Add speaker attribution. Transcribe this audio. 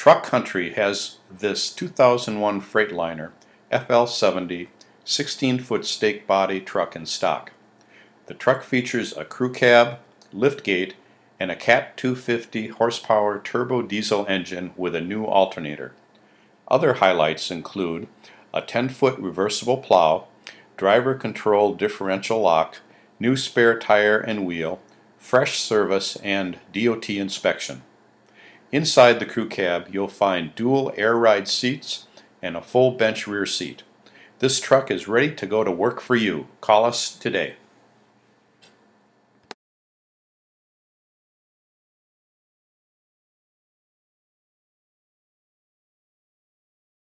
Speaker 1: Truck Country has this 2001 Freightliner FL70 16-foot stake body truck in stock. The truck features a crew cab, liftgate, and a Cat 250 horsepower turbo diesel engine with a new alternator. Other highlights include a 10-foot reversible plow, driver-controlled differential lock, new spare tire and wheel, fresh service, and DOT inspection. Inside the crew cab, you'll find dual air ride seats and a full bench rear seat. This truck is ready to go to work for you. Call us today.